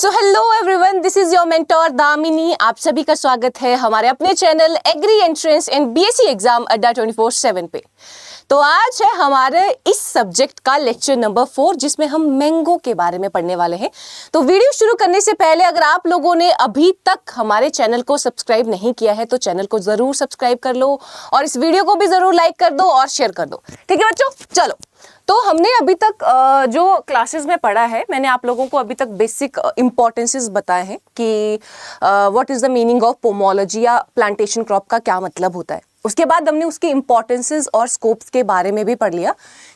So hello everyone, this is your mentor Damini. आप सभी का स्वागत है हमारे अपने channel agri entrance and BSc exam Adda 24/7 पे। तो आज है हमारे इस सब्जेक्ट का लेक्चर नंबर 4, जिसमें हम मैंगो के बारे में पढ़ने वाले हैं। तो वीडियो शुरू करने से पहले अगर आप लोगों ने अभी तक हमारे चैनल को सब्सक्राइब नहीं किया है तो चैनल को जरूर सब्सक्राइब कर लो और इस वीडियो को भी जरूर लाइक कर दो और शेयर कर दो। ठीक है बच्चों, चलो। तो हमने अभी तक जो क्लासेस में पढ़ा है, मैंने आप लोगों को अभी तक बेसिक इंपॉर्टेंसेस बताए हैं कि what is the meaning of pomology या प्लांटेशन क्रॉप का क्या मतलब होता है। उसके बाद हमने उसके इंपॉर्टेंसेस और स्कोप्स के बारे में भी पढ़ लिया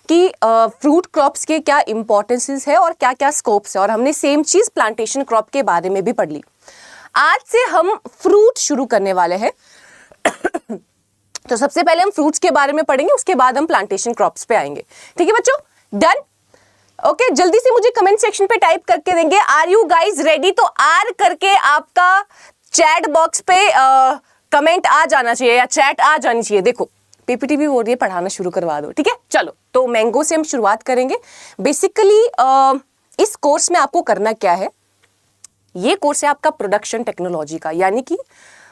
कि फ्रूट क्रॉप्स के क्या इंपॉर्टेंसेस है और क्या क्या स्कोप्स है, और हमने सेम चीज प्लांटेशन क्रॉप के बारे में भी पढ़ ली। आज से हम फ्रूट शुरू करने वाले हैं। तो सबसे पहले हम फ्रूट्स के बारे में पढ़ेंगे, उसके बाद हम प्लांटेशन क्रॉप्स पे आएंगे। ठीक है बच्चों, डन? ओके, जल्दी से मुझे कमेंट सेक्शन पे टाइप करके देंगे आर यू गाइज रेडी। तो आर करके आपका चैट बॉक्स पे कमेंट आ जाना चाहिए या चैट आ जानी चाहिए। देखो पीपीटी भी बोल रही है, पढ़ाना शुरू करवा दो। ठीक है, चलो। तो मैंगो से हम शुरुआत करेंगे। बेसिकली इस कोर्स में आपको करना क्या है, ये कोर्स है आपका प्रोडक्शन टेक्नोलॉजी का, यानी कि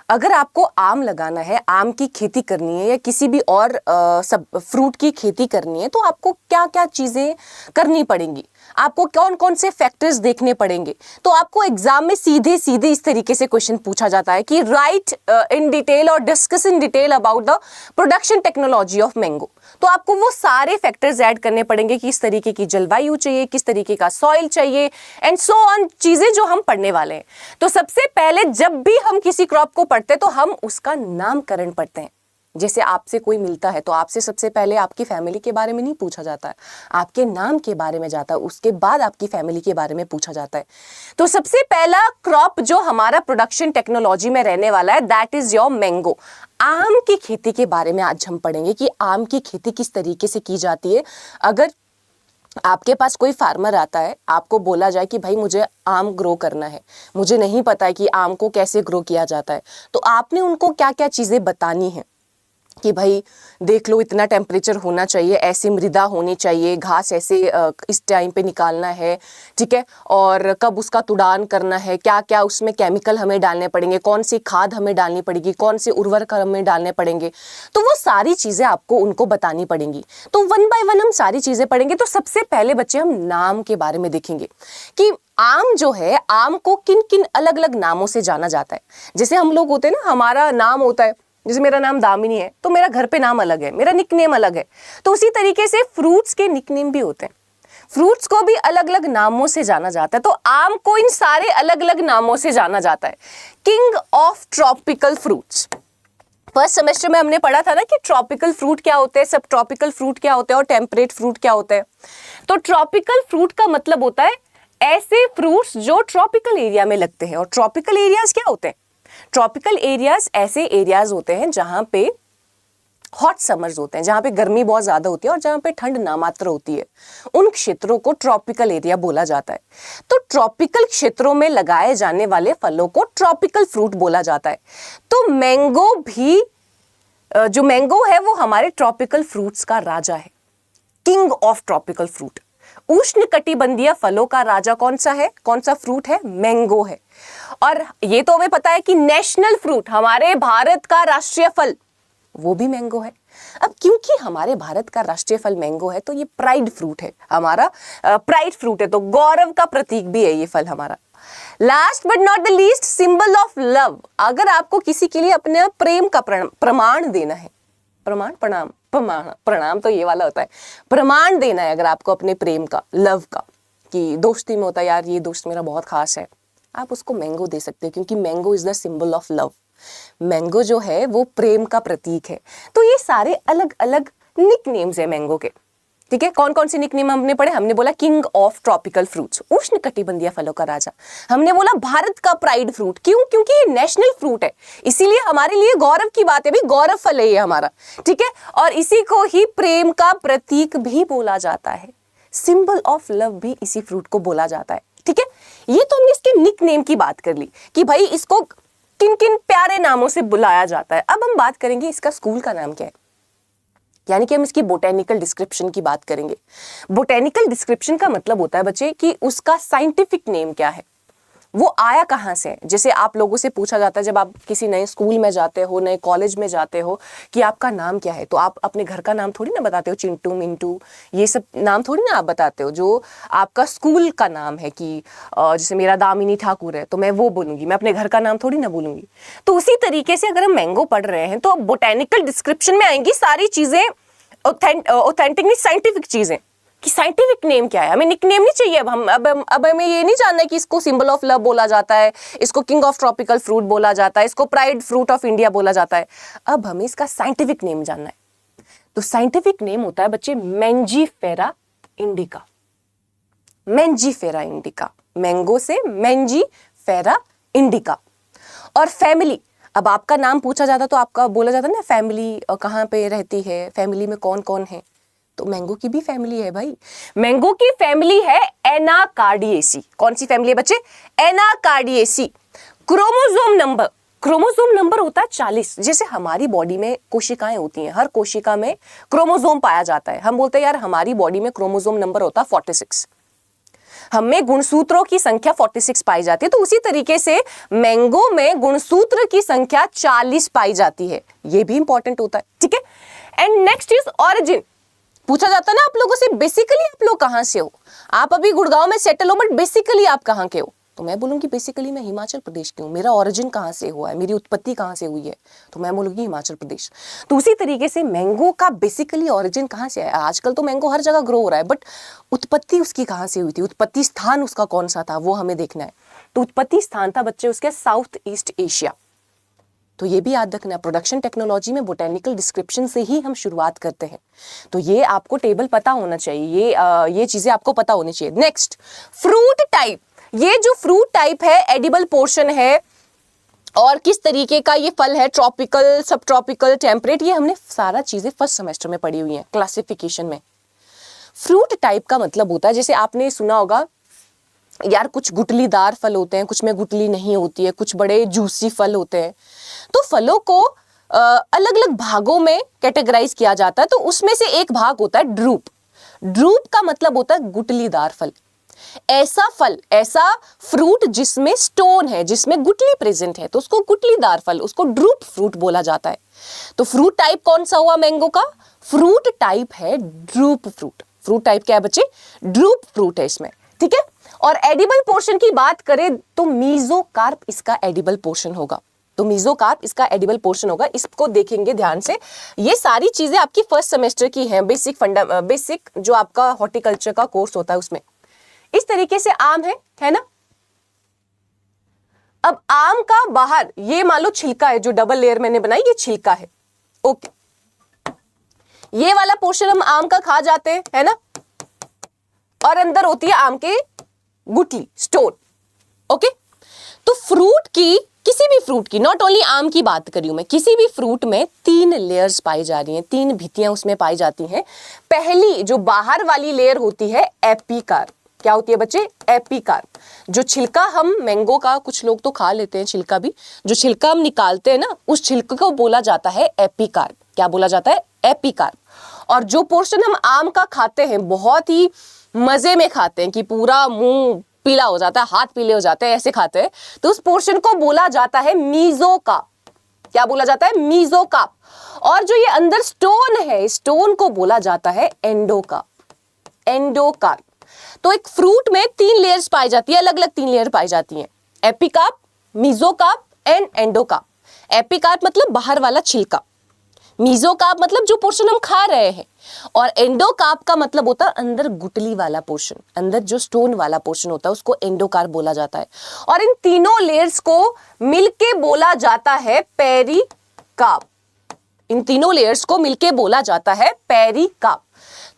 अगर आपको आम लगाना है, आम की खेती करनी है या किसी भी और सब फ्रूट की खेती करनी है, तो आपको क्या क्या चीज़ें करनी पड़ेंगी, आपको कौन कौन से फैक्टर्स देखने पड़ेंगे। तो आपको एग्जाम में सीधे सीधे इस तरीके से क्वेश्चन पूछा जाता है कि राइट इन डिटेल और discuss in detail about the production technology of mango. तो आपको वो सारे फैक्टर्स ऐड करने पड़ेंगे कि किस तरीके की जलवायु चाहिए, किस तरीके का सॉइल चाहिए एंड सो ऑन, चीजें जो हम पढ़ने वाले हैं। तो सबसे पहले जब भी हम किसी क्रॉप को पढ़ते तो हम उसका नामकरण पढ़ते हैं। जैसे आपसे कोई मिलता है तो आपसे सबसे पहले आपकी फैमिली के बारे में नहीं पूछा जाता है, आपके नाम के बारे में जाता है, उसके बाद आपकी फैमिली के बारे में पूछा जाता है। तो सबसे पहला क्रॉप जो हमारा प्रोडक्शन टेक्नोलॉजी में रहने वाला है, दैट इज योर मैंगो। आम की खेती के बारे में आज हम पढ़ेंगे कि आम की खेती किस तरीके से की जाती है। अगर आपके पास कोई फार्मर आता है, आपको बोला जाए कि भाई मुझे आम ग्रो करना है, मुझे नहीं पता है कि आम को कैसे ग्रो किया जाता है, तो आपने उनको क्या क्या चीज़ें बतानी है कि भाई देख लो इतना टेम्परेचर होना चाहिए, ऐसी मृदा होनी चाहिए, घास ऐसे इस टाइम पे निकालना है, ठीक है, और कब उसका तुड़ान करना है, क्या क्या उसमें केमिकल हमें डालने पड़ेंगे, कौन सी खाद हमें डालनी पड़ेगी, कौन से उर्वरक हमें डालने पड़ेंगे। तो वो सारी चीज़ें आपको उनको बतानी पड़ेंगी। तो वन बाय वन हम सारी चीज़ें पढ़ेंगे। तो सबसे पहले बच्चे हम नाम के बारे में देखेंगे कि आम जो है, आम को किन किन अलग अलग नामों से जाना जाता है। जैसे हम लोग होते हैं ना, हमारा नाम होता है, जैसे मेरा नाम दामिनी है तो मेरा घर पे नाम अलग है, मेरा निकनेम अलग है। तो उसी तरीके से फ्रूट्स के निकनेम भी होते हैं, फ्रूट्स को भी अलग अलग नामों से जाना जाता है। तो आम को इन सारे अलग अलग नामों से जाना जाता है। King of tropical fruits, first semester में हमने पढ़ा था ना कि ट्रॉपिकल फ्रूट क्या होते हैं, सब ट्रॉपिकल फ्रूट क्या होते हैं और टेम्परेट फ्रूट क्या होते हैं। तो ट्रॉपिकल फ्रूट का मतलब होता है ऐसे फ्रूट्स जो ट्रॉपिकल एरिया में लगते हैं। और ट्रॉपिकल एरियाज क्या होते हैं? ट्रॉपिकल एरियाज ऐसे एरियाज होते हैं जहां पे हॉट समर्स होते हैं, जहां पे गर्मी बहुत ज्यादा होती है और जहां पे ठंड नामात्र होती है, उन क्षेत्रों को ट्रॉपिकल एरिया बोला जाता है। तो ट्रॉपिकल क्षेत्रों में लगाए जाने वाले फलों को ट्रॉपिकल फ्रूट बोला जाता है। तो मैंगो भी, जो मैंगो है वो हमारे ट्रॉपिकल फ्रूट्स का राजा है, किंग ऑफ ट्रॉपिकल फ्रूट। उष्णकटिबंधीय फलों का राजा कौन सा है, कौन सा फ्रूट है? मैंगो है। और ये तो हमें पता है कि नेशनल फ्रूट, हमारे भारत का राष्ट्रीय फल, वो भी मैंगो है। अब क्योंकि हमारे भारत का राष्ट्रीय फल मैंगो है तो ये प्राइड फ्रूट है, हमारा प्राइड फ्रूट है, तो गौरव का प्रतीक भी है ये फल हमारा। Last but not the least, symbol of love. अगर आपको किसी के लिए अपने प्रेम का प्रमाण देना है, प्रणाम तो ये वाला होता है, प्रमाण देना है अगर आपको अपने प्रेम का, लव का, कि दोस्ती में होता है यार ये दोस्त मेरा बहुत खास है, आप उसको मैंगो दे सकते हो, क्योंकि mango is the symbol of love. Mango जो है वो प्रेम का प्रतीक है। तो ये सारे अलग अलग निकनेम्स है मैंगो के। ठीक है, कौन कौन से निकनेम हमने पढ़े? हमने बोला किंग ऑफ ट्रॉपिकल फ्रूट्स, उष्णकटिबंधीय फलों का राजा। हमने बोला भारत का प्राइड फ्रूट, क्यों? क्योंकि ये नेशनल फ्रूट है, इसीलिए हमारे लिए गौरव की बात है, भी गौरव फल है ये हमारा। ठीक है, और इसी को ही प्रेम का प्रतीक भी बोला जाता है, सिंबल ऑफ लव भी इसी फ्रूट को बोला जाता है। ठीक है, ये तो हमने इसके निकनेम की बात कर ली कि भाई इसको किन किन प्यारे नामों से बुलाया जाता है। अब हम बात करेंगे इसका स्कूल का नाम क्या है, यानी कि हम इसकी बोटेनिकल डिस्क्रिप्शन की बात करेंगे। बोटेनिकल डिस्क्रिप्शन का मतलब होता है बच्चे कि उसका साइंटिफिक नेम क्या है, वो आया कहाँ से? जैसे आप लोगों से पूछा जाता है जब आप किसी नए स्कूल में जाते हो, नए कॉलेज में जाते हो कि आपका नाम क्या है, तो आप अपने घर का नाम थोड़ी ना बताते हो, चिंटू, मिंटू, ये सब नाम थोड़ी ना आप बताते हो। जो आपका स्कूल का नाम है कि जैसे मेरा दामिनी ठाकुर है तो मैं वो बोलूँगी, मैं अपने घर का नाम थोड़ी ना बोलूँगी। तो उसी तरीके से अगर हम मैंगो पढ़ रहे हैं तो बोटेनिकल डिस्क्रिप्शन में आएंगी सारी चीज़ें, ऑथेंटिक साइंटिफिक चीज़ें कि साइंटिफिक नेम क्या है। हमें निकनेम नहीं चाहिए। अब हमें ये नहीं जानना है कि इसको सिंबल ऑफ लव बोला जाता है, इसको किंग ऑफ ट्रॉपिकल फ्रूट बोला जाता है, इसको प्राइड फ्रूट ऑफ इंडिया बोला जाता है। अब हमें इसका साइंटिफिक नेम जानना है। तो साइंटिफिक नेम होता है बच्चे Mangifera indica. Mangifera indica, mango से मैंजीफेरा इंडिका। और फैमिली, अब आपका नाम पूछा जाता तो आपका बोला जाता ना फैमिली कहाँ पे रहती है, फैमिली में कौन कौन है। तो मैंगो की भी फैमिली है भाई। मैंगो की फैमिली है एनाकार्डिएसी। कौन सी फैमिली है बच्चे? एनाकार्डिएसी। क्रोमोसोम नंबर होता है 40। जैसे हमारी बॉडी में कोशिकाएं होती हैं, हर कोशिका में क्रोमोसोम पाया जाता है। हम बोलते हैं यार हमारी बॉडी में क्रोमोसोम नंबर होता है 46, हमें गुणसूत्रों की संख्या 46 पाई जाती है। तो उसी तरीके से मैंगो में गुणसूत्र की संख्या 40 पाई जाती है। ये भी इंपॉर्टेंट होता है, ठीक है। And next is origin. पूछा जाता है ना आप लोगों से बेसिकली आप लोग कहां से हो। आप अभी गुड़गांव में सेटल हो बट बेसिकली आप कहां के हो? तो मैं बोलूंगी बेसिकली मैं हिमाचल प्रदेश की हूँ। मेरा ओरिजिन कहाँ से हुआ है, मेरी उत्पत्ति कहाँ से हुई है, तो मैं बोलूंगी हिमाचल प्रदेश। तो उसी तरीके से मैंगो का बेसिकली ओरिजिन कहाँ से है। आजकल तो मैंगो हर जगह ग्रो हो रहा है बट उत्पत्ति उसकी कहाँ से हुई थी, उत्पत्ति स्थान उसका कौन सा था, वो हमें देखना है। तो उत्पत्ति स्थान था बच्चे उसके साउथ ईस्ट एशिया। तो ये भी याद रखना, प्रोडक्शन टेक्नोलॉजी में बोटेनिकल डिस्क्रिप्शन से ही हम शुरुआत करते हैं। तो ये आपको टेबल पता होना चाहिए, ये चीजें आपको पता होनी चाहिए। Next, fruit type. ये जो फ्रूट टाइप है एडिबल पोर्शन है और किस तरीके का ये फल है, ट्रॉपिकल, सब ट्रॉपिकल, टेम्परेट, ये हमने सारा चीजें फर्स्ट सेमेस्टर में पढ़ी हुई हैं क्लासिफिकेशन में। फ्रूट टाइप का मतलब होता है, जैसे आपने सुना होगा यार कुछ गुठलीदार फल होते हैं, कुछ में गुठली नहीं होती है, कुछ बड़े जूसी फल होते हैं। तो फलों को अलग अलग भागों में कैटेगराइज किया जाता है। तो उसमें से एक भाग होता है ड्रूप। ड्रूप का मतलब होता है गुठलीदार फल। ऐसा फल, ऐसा फ्रूट जिसमें स्टोन है, जिसमें गुठली प्रेजेंट है, तो उसको गुठलीदार फल, उसको ड्रूप फ्रूट बोला जाता है। तो फ्रूट टाइप कौन सा हुआ मैंगो का? फ्रूट टाइप है ड्रूप फ्रूट। फ्रूट टाइप क्या है बच्चे? ड्रूप फ्रूट है इसमें, ठीक है। और एडिबल पोर्शन की बात करें तो मीजोकार्प इसका एडिबल पोर्शन होगा। तो मीजोकार्प इसका एडिबल पोर्शन होगा, इसको देखेंगे ध्यान से। ये सारी चीजें आपकी फर्स्ट सेमेस्टर की हैं, बेसिक जो आपका हॉर्टिकल्चर का कोर्स होता है उसमें। इस तरीके से आम है ना। अब आम का बाहर ये मान लो छिलका है, जो डबल लेयर मैंने बनाई ये छिलका है, ओके। ये वाला पोर्शन हम आम का खा जाते हैं, है ना। और अंदर होती है आम के गुठली, स्टोन, ओके। तो फ्रूट की, किसी भी फ्रूट की, नॉट ओनली आम की बात कर रही हूं मैं, किसी भी फ्रूट में 3 लेयर्स पाई जा रही हैं, 3 भित्तियां उसमें पाई जाती हैं। पहली जो बाहर वाली लेयर होती है एपिकार्प। क्या होती है बच्चे? एपिकार्प। जो छिलका हम मैंगो का, कुछ लोग तो खा लेते हैं छिलका भी, जो छिलका हम निकालते हैं ना, उस छिलके को बोला जाता है एपिकार्प। क्या बोला जाता है? एपिकार्प। और जो पोर्शन हम आम का खाते हैं, बहुत ही मजे में खाते हैं कि पूरा मुंह पीला हो जाता है, हाथ पीले हो जाते हैं, ऐसे खाते हैं, तो उस पोर्शन को बोला जाता है मीजोकार्प। क्या बोला जाता है? मीजोकार्प। और जो ये अंदर स्टोन है, स्टोन को बोला जाता है एंडोकार्प। एंडोकार्प। तो एक फ्रूट में 3 लेयर्स पाई जाती है, अलग अलग 3 लेयर पाई जाती हैं, epicarp, mesocarp and endocarp. Epicarp मतलब बाहर वाला छिलका, मीजोकार्प मतलब जो पोर्शन हम खा रहे हैं, और एंडोकार्प का मतलब होता है अंदर गुठली वाला पोर्शन, अंदर जो स्टोन वाला पोर्शन होता है उसको एंडोकार्प बोला जाता है। और इन तीनों लेयर्स को मिलके बोला जाता है पेरिकार्प। इन तीनों लेयर्स को मिलके बोला जाता है पेरिकार्प।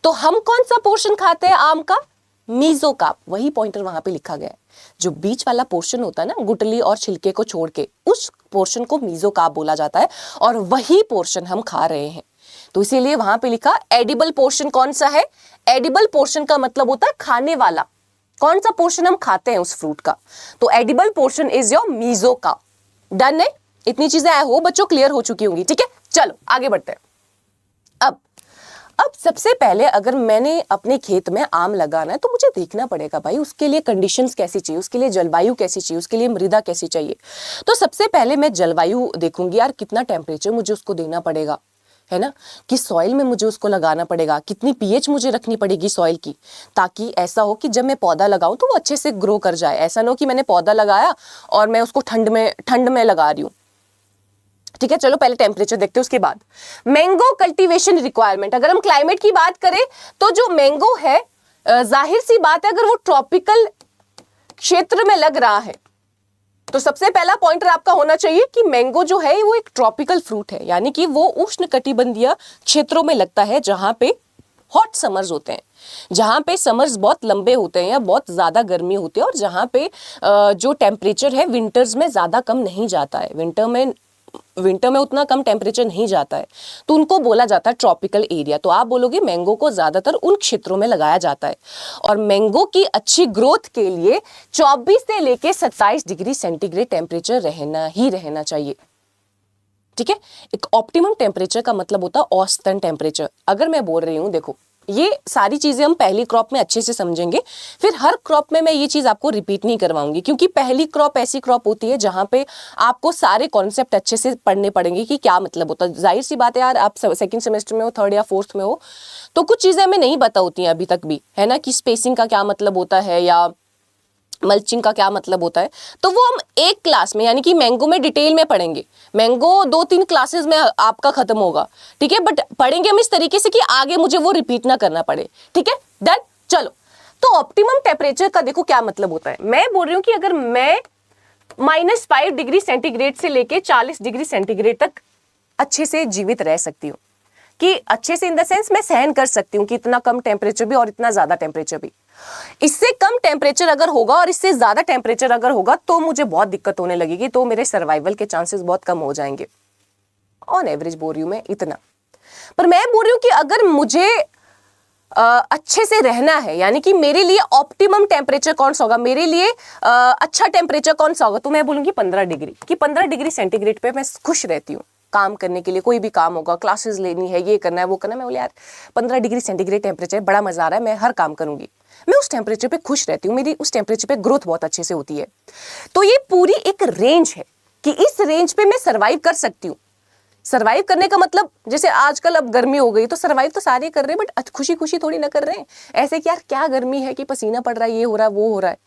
तो हम कौन सा पोर्शन खाते हैं आम का? मीजोकार्प। वही पॉइंटर वहां पे लिखा गया है। जो बीच वाला पोर्शन होता है ना, गुठली और छिलके को छोड़ के, उस पोर्शन को मीजोकार्प बोला जाता है, और वही पोर्शन हम खा रहे हैं। तो इसीलिए वहां पे लिखा एडिबल पोर्शन कौन सा है? एडिबल पोर्शन का मतलब होता है खाने वाला, कौन सा पोर्शन हम खाते हैं उस फ्रूट का। तो edible portion is your mesocarp. Done है? इतनी चीजें आई होप बच्चों क्लियर हो चुकी होंगी, ठीक है। चलो आगे बढ़ते हैं। अब अब सबसे पहले अगर मैंने अपने खेत में आम लगाना है तो मुझे देखना पड़ेगा भाई उसके लिए कंडीशंस कैसी चाहिए, उसके लिए जलवायु कैसी चाहिए, उसके लिए मृदा कैसी चाहिए। तो सबसे पहले मैं जलवायु देखूंगी यार, कितना टेम्परेचर मुझे उसको देना पड़ेगा, है ना, किस सॉइल में मुझे उसको लगाना पड़ेगा, कितनी पीएच मुझे रखनी पड़ेगी सॉइल की, ताकि ऐसा हो कि जब मैं पौधा लगाऊं तो वो अच्छे से ग्रो कर जाए। ऐसा ना हो कि मैंने पौधा लगाया और मैं उसको ठंड में लगा रही हूँ। ठीक है, चलो पहले टेम्परेचर देखते हैं, उसके बाद मैंगो कल्टीवेशन रिक्वायरमेंट। अगर हम क्लाइमेट की बात करें तो जो मैंगो है, जाहिर सी बात है अगर वो ट्रॉपिकल क्षेत्र में लग रहा है तो सबसे पहला पॉइंटर आपका होना चाहिए कि मैंगो जो है वो एक ट्रॉपिकल फ्रूट है, यानी कि वो उष्णकटिबंधीय क्षेत्रों में लगता है जहां पे हॉट समर्स होते हैं, जहां पे समर्स बहुत लंबे होते हैं या बहुत ज्यादा गर्मी होती है, और जहां पे जो टेम्परेचर है विंटर्स में ज्यादा कम नहीं जाता है, विंटर में उतना कम टेम्परेचर नहीं जाता है, तो उनको बोला जाता है ट्रॉपिकल एरिया। तो आप बोलोगे मैंगो को ज्यादातर उन क्षेत्रों में लगाया जाता है, और मैंगो की अच्छी ग्रोथ के लिए 24 से लेके 27 डिग्री सेंटीग्रेड टेम्परेचर रहना चाहिए। ठीक है, एक ऑप्टिमम टेम्परेचर का मतलब होता है औसतन टेम्परेचर। अगर मैं बोल रही हूं, देखो ये सारी चीजें हम पहली क्रॉप में अच्छे से समझेंगे, फिर हर क्रॉप में मैं ये चीज आपको रिपीट नहीं करवाऊंगी, क्योंकि पहली क्रॉप ऐसी क्रॉप होती है जहां पे आपको सारे कॉन्सेप्ट अच्छे से पढ़ने पड़ेंगे कि क्या मतलब होता है। जाहिर सी बात है यार, आप सेकंड सेमेस्टर में हो, थर्ड या फोर्थ में हो, तो कुछ चीजें हमें नहीं पता होती हैं अभी तक भी, है ना, कि स्पेसिंग का क्या मतलब होता है या मल्चिंग का क्या मतलब होता है। तो वो हम एक क्लास में, यानी कि मैंगो में डिटेल में पढ़ेंगे। मैंगो 2-3 क्लासेस में आपका खत्म होगा, ठीक है, बट पढ़ेंगे हम इस तरीके से कि आगे मुझे वो रिपीट ना करना पड़े। ठीक है, डन। चलो, तो ऑप्टिमम टेम्परेचर का देखो क्या मतलब होता है। मैं बोल रही हूँ कि अगर मैं -5 डिग्री सेंटीग्रेड से लेके 40 डिग्री सेंटीग्रेड तक अच्छे से जीवित रह सकती हूँ, कि अच्छे से इन द सेंस मैं सहन कर सकती हूँ कि इतना कम टेम्परेचर भी और इतना ज्यादा टेम्परेचर भी। इससे कम टेम्परेचर अगर होगा और इससे ज्यादा टेम्परेचर अगर होगा तो मुझे बहुत दिक्कत होने लगेगी, तो मेरे सर्वाइवल के चांसेस बहुत कम हो जाएंगे। ऑन एवरेज बोल रही हूं मैं इतना, पर मैं बोल रही हूं कि अगर मुझे अच्छे से रहना है, यानी कि मेरे लिए ऑप्टिमम टेम्परेचर कौन सा होगा, मेरे लिए अच्छा टेम्परेचर कौन सा होगा, तो मैं बोलूंगी 15 डिग्री, कि 15 डिग्री सेंटीग्रेड पे मैं खुश रहती हूँ काम करने के लिए। कोई भी काम होगा, क्लासेस लेनी है, ये करना है, वो करना है, मैं बोले यार 15 डिग्री सेंटीग्रेड टेम्परेचर बड़ा मजा आ रहा है, मैं हर काम करूंगी, मैं उस टेम्परेचर पे खुश रहती हूँ, मेरी उस टेम्परेचर पे ग्रोथ बहुत अच्छे से होती है। तो ये पूरी एक रेंज है कि इस रेंज पे मैं सर्वाइव कर सकती हूँ। सर्वाइव करने का मतलब, जैसे आजकल अब गर्मी हो गई तो सर्वाइव तो सारे कर रहे हैं, बट खुशी खुशी थोड़ी ना कर रहे हैं, ऐसे कि यार क्या गर्मी है कि पसीना पड़ रहा है, ये हो रहा है, वो हो रहा है।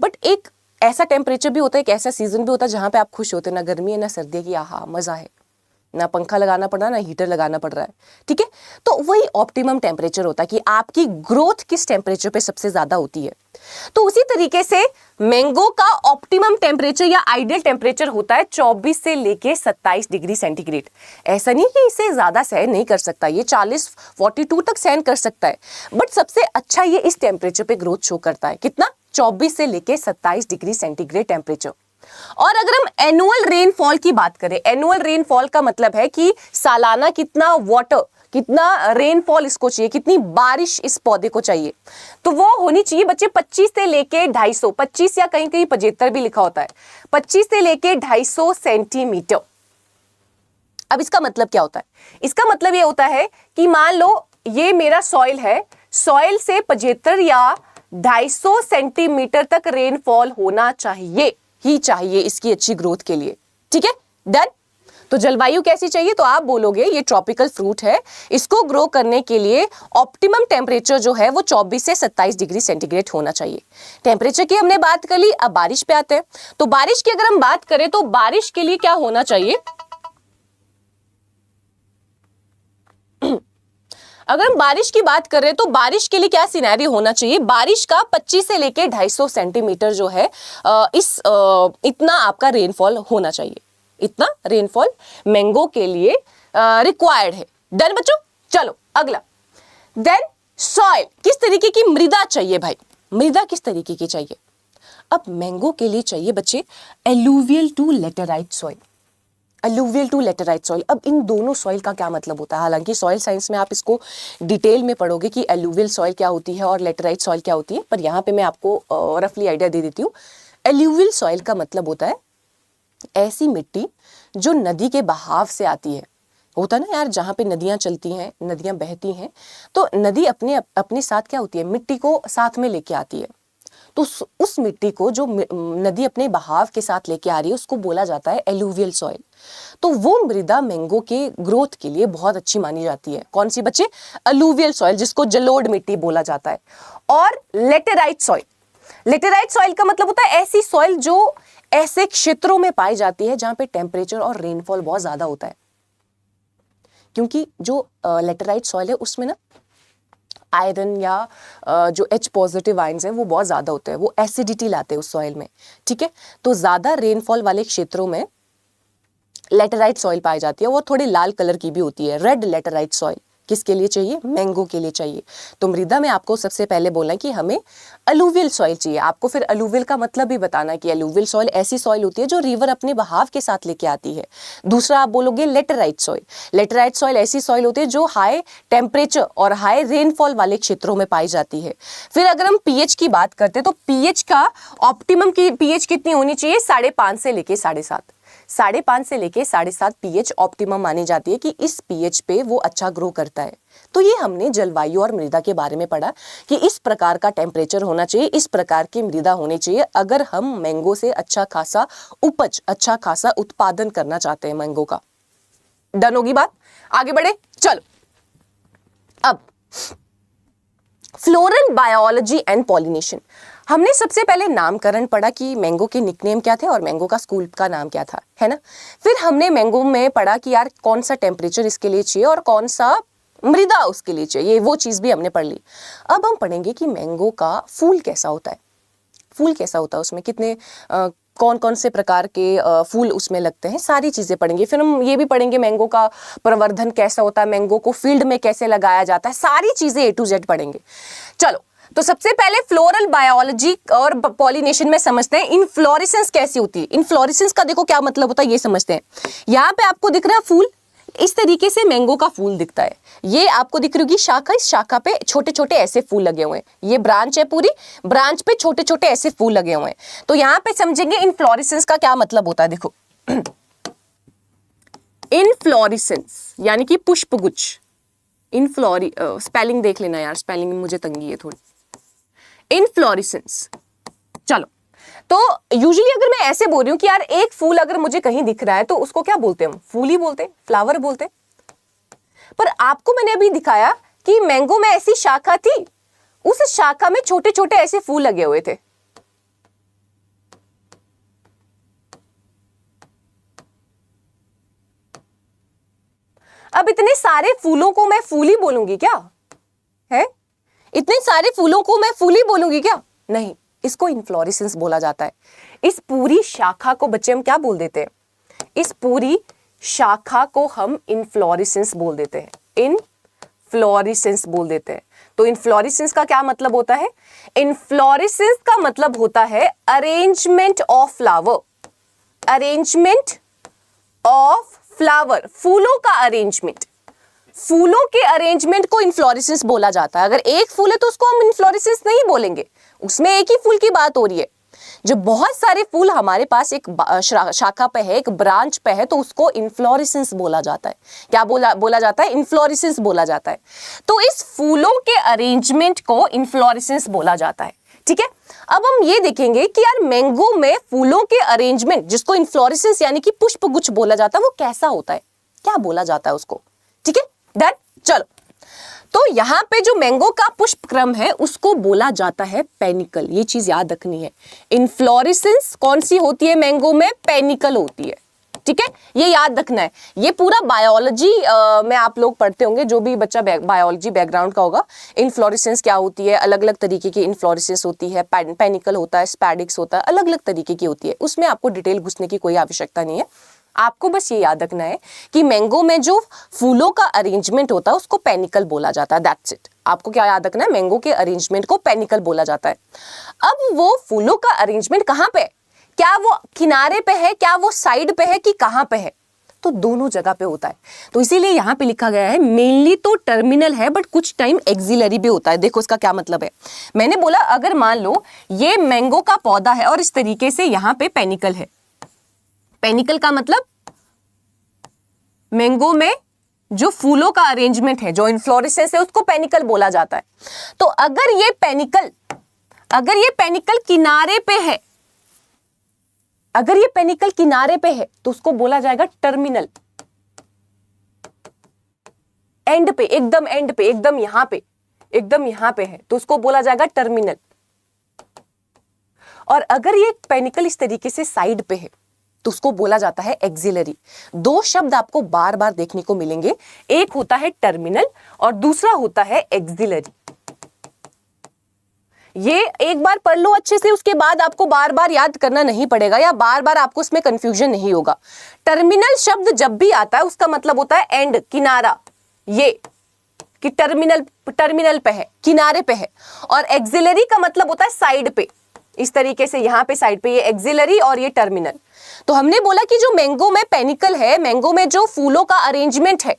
बट एक ऐसा टेम्परेचर भी होता है, एक ऐसा सीजन भी होता है जहां पे आप खुश होते हैं, ना गर्मी है ना सर्दी है, कि आहा मजा है, ना पंखा लगाना पड़ रहा है ना हीटर लगाना पड़ रहा है। ठीक है, तो वही ऑप्टिमम टेम्परेचर होता है कि आपकी ग्रोथ किस टेम्परेचर पे सबसे ज्यादा होती है। तो उसी तरीके से मैंगो का ऑप्टिमम टेम्परेचर या आइडियल टेम्परेचर होता है 24 से लेके 27 डिग्री सेंटीग्रेड। ऐसा नहीं कि इसे ज्यादा सहन नहीं कर सकता, ये 40-42 तक सहन कर सकता है, बट सबसे अच्छा ये इस टेम्परेचर पे ग्रोथ शो करता है। कितना? 24 से लेके 27 डिग्री सेंटीग्रेड टेम्परेचर। और अगर हम एनुअल रेनफॉल की बात करें, एनुअल रेनफॉल का मतलब है कि सालाना कितना वाटर, कितना रेनफॉल इसको चाहिए, कितनी बारिश इस पौधे को चाहिए, तो वो होनी चाहिए बच्चे 25 से लेके 250, 25 या कहीं कहीं 75 भी लिखा होता है, 25 से लेके 250 सेंटीमीटर। अब इसका मतलब क्या होता है? इसका मतलब ये होता है कि मान लो ये मेरा सॉइल है, सॉइल से 75 या 250 सेंटीमीटर तक रेनफॉल होना चाहिए ही चाहिए इसकी अच्छी ग्रोथ के लिए। ठीक है, डन। तो जलवायु कैसी चाहिए? तो आप बोलोगे ये ट्रॉपिकल फ्रूट है, इसको ग्रो करने के लिए ऑप्टिमम टेम्परेचर जो है वो 24 से 27 डिग्री सेंटीग्रेड होना चाहिए। टेम्परेचर की हमने बात कर ली, अब बारिश पे आते हैं। तो बारिश की अगर हम बात करें तो बारिश के लिए क्या होना चाहिए? अगर हम बारिश की बात कर रहे हैं तो बारिश के लिए क्या सिनेरियो होना चाहिए? बारिश का 25 से लेके 250 सेंटीमीटर जो है इतना आपका रेनफॉल होना चाहिए। इतना रेनफॉल मैंगो के लिए रिक्वायर्ड है। डन बच्चों? चलो अगला। देन सॉइल, किस तरीके की मृदा चाहिए भाई? मृदा किस तरीके की चाहिए? अब मैंगो के लिए चाहिए बच्चे alluvial to laterite soil. Alluvial to laterite soil. अब इन दोनों सॉइल का क्या मतलब होता है? हालांकि सॉइल साइंस में आप इसको डिटेल में पढ़ोगे कि अलुवियल सॉइल क्या होती है और लेटेराइट सॉइल क्या होती है, पर यहाँ पे मैं आपको रफली आइडिया दे देती हूँ। अलुवियल सॉइल का मतलब होता है ऐसी मिट्टी जो नदी के बहाव से आती है, होता ना यार, जहाँ पे नदियाँ चलती हैं, नदियाँ बहती हैं, तो नदी अपने साथ क्या होती है, मिट्टी को साथ में लेके आती है। तो उस मिट्टी को जो नदी अपने बहाव के साथ लेके आ रही है उसको बोला जाता है एलुवियल सॉइल। तो वो मृदा मैंगो के ग्रोथ के लिए बहुत अच्छी मानी जाती है। कौन सी बच्चे? अलुवियल सॉइल, जिसको जलोढ़ मिट्टी बोला जाता है। और लेटेराइट सॉइल, लेटेराइट सॉइल का मतलब होता है ऐसी सॉइल जो ऐसे क्षेत्रों में पाई जाती है जहां पे टेम्परेचर और रेनफॉल बहुत ज्यादा होता है। क्योंकि जो लेटेराइट सॉइल है उसमें ना आयरन या जो H पॉजिटिव आयंस हैं वो बहुत ज़्यादा होते हैं, वो एसिडिटी लाते हैं उस सॉइल में, ठीक है। तो ज़्यादा रेनफॉल वाले क्षेत्रों में लेटेराइट सॉइल पाई जाती है, वो थोड़ी लाल कलर की भी होती है, रेड लेटेराइट सॉइल। किसके लिए चाहिए? मैंगो के लिए चाहिए। तो मृदा में आपको सबसे पहले बोलना है कि हमें अलुवियल सॉइल चाहिए। आपको फिर अलुवियल का मतलब भी बताना है कि अलुवियल सॉइल ऐसी सॉइल होती है जो रिवर अपने बहाव के साथ लेके आती है। दूसरा आप बोलोगे लेटेराइट सॉइल। लेटेराइट सॉइल ऐसी सॉइल होती है जो हाई टेम्परेचर और हाई रेनफॉल वाले क्षेत्रों में पाई जाती है। फिर अगर हम पीएच की बात करते हैं तो पीएच का ऑप्टिमम की पीएच कितनी होनी चाहिए? 5.5 से लेके 7.5। 5.5 से लेके 7.5 पीएच ऑप्टिमम मानी जाती है कि इस पीएच पे वो अच्छा ग्रो करता है। तो ये हमने जलवायु और मृदा के बारे में पढ़ा कि इस प्रकार का टेम्परेचर होना चाहिए, इस प्रकार की मृदा होनी चाहिए अगर हम मैंगो से अच्छा खासा उपज, अच्छा खासा उत्पादन करना चाहते हैं मैंगो का। डन होगी बात? आगे बढ़े, चलो। अब फ्लोरल बायोलॉजी एंड पॉलिनेशन, हमने सबसे पहले नामकरण पढ़ा कि मैंगो के निकनेम क्या थे और मैंगो का स्कूल का नाम क्या था, है ना। फिर हमने मैंगो में पढ़ा कि यार कौन सा टेम्परेचर इसके लिए चाहिए और कौन सा मृदा उसके लिए चाहिए, वो चीज़ भी हमने पढ़ ली। अब हम पढ़ेंगे कि मैंगो का फूल कैसा होता है। फूल कैसा होता है, उसमें कितने कौन कौन से प्रकार के फूल उसमें लगते हैं, सारी चीज़ें पढ़ेंगे। फिर हम ये भी पढ़ेंगे मैंगो का प्रवर्धन कैसा होता है, मैंगो को फील्ड में कैसे लगाया जाता है, सारी चीज़ें A to Z पढ़ेंगे। चलो, तो सबसे पहले फ्लोरल बायोलॉजी और पॉलिनेशन में समझते हैं इनफ्लोरेसेंस कैसी होती है। इनफ्लोरेसेंस का देखो क्या मतलब होता है, ये समझते हैं। यहाँ पे आपको दिख रहा है फूल, इस तरीके से मैंगो का फूल दिखता है। ये आपको दिख रही होगी शाखा, इस शाखा पे छोटे छोटे ऐसे फूल लगे हुए हैं। ये ब्रांच है, पूरी ब्रांच पे छोटे छोटे ऐसे फूल लगे हुए हैं। तो यहाँ पे समझेंगे इनफ्लोरेसेंस का क्या मतलब होता है। देखो इनफ्लोरेसेंस यानी कि पुष्पगुच्छ। स्पेलिंग देख लेना यार, स्पेलिंग में मुझे तंगी है थोड़ी। इनफ्लोरेसेंस, चलो। तो यूजुअली अगर मैं ऐसे बोल रही हूं कि यार एक फूल अगर मुझे कहीं दिख रहा है तो उसको क्या बोलते हैं हम? फूल ही बोलते हैं, फ्लावर बोलते हैं। पर आपको मैंने अभी दिखाया कि मैंगो में ऐसी शाखा थी, उस शाखा में छोटे छोटे ऐसे फूल लगे हुए थे। अब इतने सारे फूलों को मैं फूल ही बोलूंगी क्या? है, इतने सारे फूलों को मैं फूल ही बोलूंगी क्या? नहीं, इसको इनफ्लोरेसेंस बोला जाता है। इस पूरी शाखा को बच्चे हम क्या बोल देते हैं? इस पूरी शाखा को हम इनफ्लोरेसेंस बोल देते हैं, इनफ्लोरेसेंस बोल देते हैं। तो इनफ्लोरेसेंस का क्या मतलब होता है? इनफ्लोरेसेंस का मतलब होता है arrangement of flower, arrangement of flower, फूलों का अरेंजमेंट। फूलों के अरेंजमेंट को इनफ्लोरेसेंस बोला जाता है। अगर एक फूल है तो उसको हम इनफ्लोरेसेंस नहीं बोलेंगे, उसमें एक ही फूल की बात हो रही है। जब बहुत सारे फूल हमारे पास एक शाखा पे है, एक ब्रांच पे है, तो उसको इनफ्लोरेसेंस बोला जाता है। क्या बोला जाता है? इनफ्लोरेसेंस बोला जाता है। तो इस फूलों के अरेंजमेंट को इनफ्लोरेसेंस बोला जाता है, ठीक है। अब हम ये देखेंगे कि यार मैंगो में फूलों के अरेंजमेंट, जिसको इनफ्लोरेसेंस यानी कि पुष्पगुच्छ बोला जाता है, वो कैसा होता है, क्या बोला जाता है उसको, ठीक है। डन, चलो। तो यहां पे जो मैंगो का पुष्प क्रम है उसको बोला जाता है पेनिकल। ये चीज याद रखनी है। इनफ्लोरेसेंस कौन सी होती है मैंगो में? पेनिकल होती है, ठीक है। ये याद रखना है। ये पूरा बायोलॉजी में आप लोग पढ़ते होंगे, जो भी बच्चा बायोलॉजी बैकग्राउंड का होगा। इनफ्लोरेसेंस क्या होती है, अलग अलग तरीके की इनफ्लोरेसेंस होती है, पेनिकल होता है, स्पैडिक्स होता है, अलग अलग तरीके की होती है। उसमें आपको डिटेल घुसने की कोई आवश्यकता नहीं है। आपको बस ये याद रखना है कि मैंगो में जो फूलों का अरेंजमेंट होता है उसको पेनिकल बोला जाता है। That's it. आपको क्या याद रखना है? मैंगो के अरेंजमेंट को पेनिकल बोला जाता है। अब वो फूलों का अरेंजमेंट कहाँ पे? क्या वो किनारे पे है, क्या वो साइड पे है, कि कहाँ पे है? तो दोनों जगह पे होता है। तो इसीलिए यहाँ पे लिखा गया है मेनली तो टर्मिनल है, बट कुछ टाइम एक्सिलरी भी होता है। देखो इसका क्या मतलब है। मैंने बोला अगर मान लो ये मैंगो का पौधा है और इस तरीके से यहाँ पे पेनिकल है। पेनिकल का मतलब मैंगो में जो फूलों का अरेंजमेंट है, जो इन्फ्लोरेसेंस है, उसको पेनिकल बोला जाता है। तो अगर ये पेनिकल किनारे पे है, अगर ये पेनिकल किनारे पे है तो उसको बोला जाएगा टर्मिनल। एंड पे, एकदम एंड पे, एकदम यहां पे है तो उसको बोला जाएगा टर्मिनल। और अगर ये पेनिकल इस तरीके से साइड पे है तो उसको बोला जाता है एक्सिलरी। दो शब्द आपको बार बार देखने को मिलेंगे, एक होता है टर्मिनल और दूसरा होता है एक्सिलरी। ये एक बार पढ़ लो अच्छे से, उसके बाद आपको बार बार याद करना नहीं पड़ेगा या बार बार आपको इसमें कंफ्यूजन नहीं होगा। टर्मिनल शब्द जब भी आता है उसका मतलब होता है एंड, किनारा, ये कि टर्मिनल पे है, किनारे पे है। और एक्सिलरी का मतलब होता है साइड पे, इस तरीके से यहां पे साइड पे, ये एक्सिलरी और ये टर्मिनल। तो हमने बोला कि जो मैंगो में पेनिकल है, मैंगो में जो फूलों का अरेंजमेंट है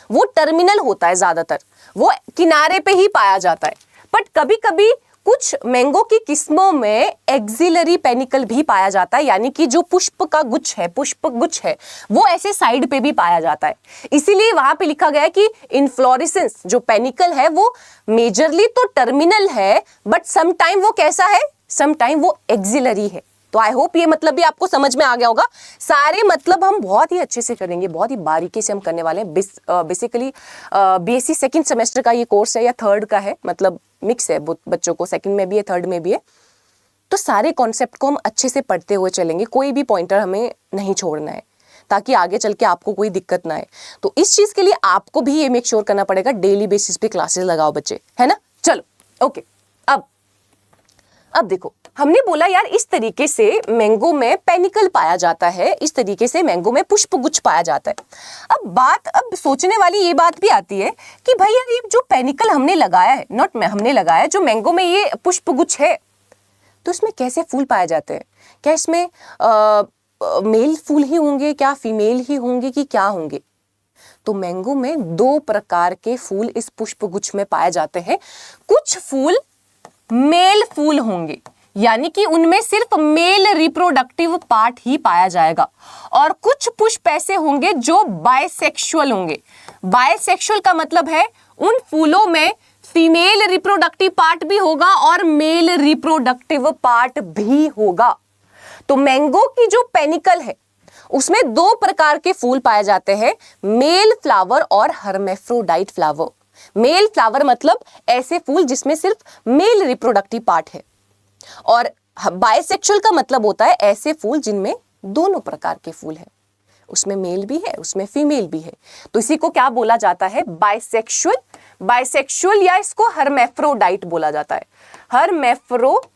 वो टर्मिनल होता है, ज्यादातर वो किनारे पे ही पाया जाता है। बट कभी कभी कुछ मैंगो की किस्मों में एक्सिलरी पेनिकल भी पाया जाता है, यानी कि जो पुष्प गुच्छ है वो ऐसे साइड पे भी पाया जाता है। इसीलिए वहां पे लिखा गया है कि इन्फ्लोरेसेंस जो पेनिकल है वो मेजरली तो टर्मिनल है, बट समटाइम वो कैसा है, समटाइम वो एक्सिलरी है। तो आई होप ये मतलब भी आपको समझ में आ गया होगा। सारे मतलब हम बहुत ही अच्छे से करेंगे, बहुत ही बारीकी से हम करने वाले हैं। बेसिकली बीएससी सेकंड सेमेस्टर का ये कोर्स है या थर्ड का है, मतलब मिक्स है, बच्चों को सेकंड में भी है, थर्ड में भी है। तो सारे कॉन्सेप्ट को हम अच्छे से पढ़ते हुए चलेंगे, कोई भी पॉइंटर हमें नहीं छोड़ना है ताकि आगे चल के आपको कोई दिक्कत ना आए। तो इस चीज के लिए आपको भी ये मेक श्योर करना पड़ेगा, डेली बेसिस पे क्लासेस लगाओ बच्चे, है ना। चलो ओके, अब देखो, हमने बोला यार इस तरीके से मैंगो में पेनिकल पाया जाता है, इस तरीके से मैंगो में पुष्पगुच्छ पाया जाता है। अब सोचने वाली ये बात भी आती है कि भाई यार ये जो पेनिकल हमने लगाया है, हमने लगाया जो मैंगो में ये पुष्पगुच्छ है, तो इसमें कैसे फूल पाए जाते हैं? क्या इसमें मेल फूल ही होंगे, क्या फीमेल ही होंगे, कि क्या होंगे? तो मैंगो में दो प्रकार के फूल इस पुष्पगुच्छ में पाए जाते हैं। कुछ फूल मेल फूल होंगे, यानी कि उनमें सिर्फ मेल रिप्रोडक्टिव पार्ट ही पाया जाएगा, और कुछ पुष्प ऐसे होंगे जो बायसेक्सुअल होंगे। बायसेक्सुअल का मतलब है उन फूलों में फीमेल रिप्रोडक्टिव पार्ट भी होगा और मेल रिप्रोडक्टिव पार्ट भी होगा। तो मैंगो की जो पेनिकल है उसमें दो प्रकार के फूल पाए जाते हैं, मेल फ्लावर और हर्मेफ्रोडाइट फ्लावर। मेल फ्लावर मतलब ऐसे फूल जिसमें सिर्फ मेल रिप्रोडक्टिव पार्ट है, और बायसेक्सुअल का मतलब होता है ऐसे फूल जिनमें दोनों प्रकार के फूल हैं, उसमें मेल भी है, उसमें फीमेल भी है। तो इसी को क्या बोला जाता है? बायसेक्सुअल या इसको हर्मेफ्रोडाइट बोला जाता है। हर्मेफ्रोडाइट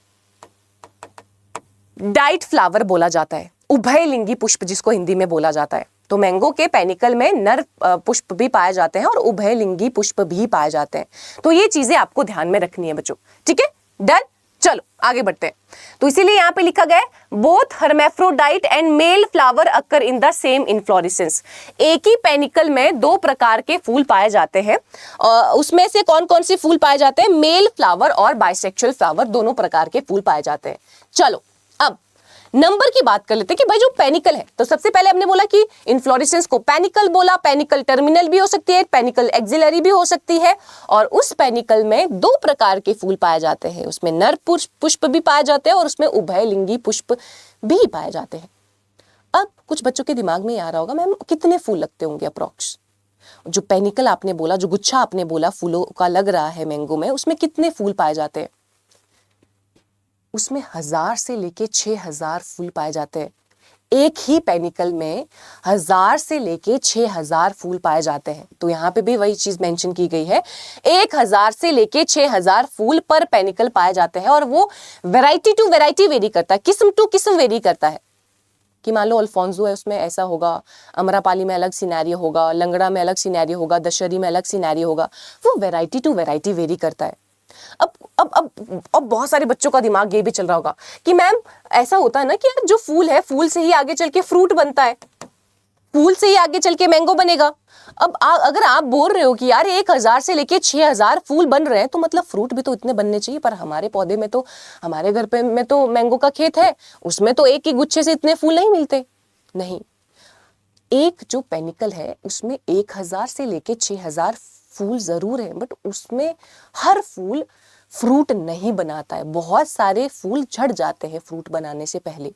फ्लावर बोला जाता है, उभयलिंगी पुष्प जिसको हिंदी में बोला जाता है। तो मैंगो के पेनिकल में नर पुष्प भी पाए जाते हैं और उभयलिंगी पुष्प भी पाए जाते हैं। तो ये चीजें आपको ध्यान में रखनी है बच्चों, ठीक है, डन। चलो आगे बढ़ते हैं। तो इसीलिए यहाँ पे लिखा गया है both hermaphrodite and male flower occur in the same inflorescence. एक ही पेनिकल में दो प्रकार के फूल पाए जाते हैं, उसमें से कौन कौन से फूल पाए जाते हैं? मेल फ्लावर और बाइसेक्सुअल फ्लावर, दोनों प्रकार के फूल पाए जाते हैं। चलो अब नंबर की बात कर लेते हैं कि भाई जो पेनिकल है, तो सबसे पहले हमने बोला कि इन्फ्लोरेसेंस को पेनिकल बोला। पेनिकल टर्मिनल भी हो सकती है, पेनिकल एक्सिलरी भी हो सकती है, और उस पेनिकल में दो प्रकार के फूल पाए जाते हैं, उसमें नर पुष्प भी पाए जाते हैं और उसमें उभयलिंगी पुष्प भी पाए जाते हैं। अब कुछ बच्चों के दिमाग में आ रहा होगा मैम कितने फूल लगते होंगे अप्रोक्स? जो पेनिकल आपने बोला, जो गुच्छा आपने बोला फूलों का लग रहा है मैंगो में, उसमें कितने फूल पाए जाते हैं? उसमें 1000 से लेके 6000 फूल पाए जाते हैं। एक ही पेनिकल में 1000 से लेके 6000 फूल पाए जाते हैं। तो यहाँ पे भी वही चीज मेंशन की गई है, 1000 से लेके 6000 फूल पर पेनिकल पाए जाते हैं, और वो वैरायटी टू वैरायटी वेरी करता है, किस्म टू किस्म वेरी करता है। कि मान लो अल्फोंसो है, उसमें ऐसा होगा, अमरापाली में अलग सिनेरियो होगा, लंगड़ा में अलग सिनेरियो होगा, दशहरी में अलग सिनेरियो होगा। वो वैरायटी टू वैरायटी वेरी करता है। अब बहुत सारे बच्चों का दिमाग ये भी चल रहा होगा कि मैम ऐसा होता है ना कि यार जो फूल है, फूल से ही आगे चल के फ्रूट बनता है, फूल से ही आगे चल के मैंगो बनेगा। अब अगर आप बोल रहे हो कि यार 1000 से लेके 6000 फूल बन रहे हैं, तो मतलब फ्रूट भी तो इतने बनने चाहिए। पर हमारे पौधे में तो, हमारे घर पे में तो मैंगो का खेत है, उसमें तो एक ही गुच्छे से इतने फूल नहीं मिलते। नहीं, एक जो पेनिकल है उसमें 1000 से लेके 6000 फूल जरूर है, बट उसमें हर फूल फ्रूट नहीं बनाता है, बहुत सारे फूल झड़ जाते हैं फ्रूट बनाने से पहले।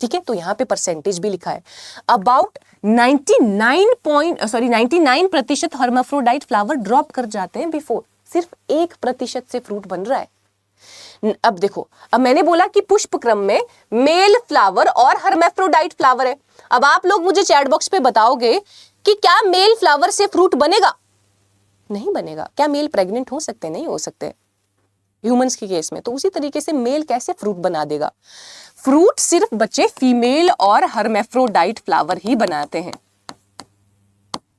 ठीक है, तो यहाँ पे परसेंटेज भी लिखा है, अबाउट 99% हर्माफ्रोडाइट फ्लावर ड्रॉप कर जाते हैं बिफोर, सिर्फ 1% से फ्रूट बन रहा है। अब देखो, अब मैंने बोला कि पुष्प क्रम में मेल फ्लावर और हर्माफ्रोडाइट फ्लावर है। अब आप लोग मुझे चैट बॉक्स पे बताओगे कि क्या मेल फ्लावर से फ्रूट बनेगा? नहीं बनेगा। क्या मेल प्रेग्नेंट हो सकते? नहीं हो सकते ह्यूमंस के केस में। तो उसी तरीके से मेल कैसे फ्रूट बना देगा? फ्रूट सिर्फ बच्चे फीमेल और हर्माफ्रोडाइट फ्लावर ही बनाते हैं।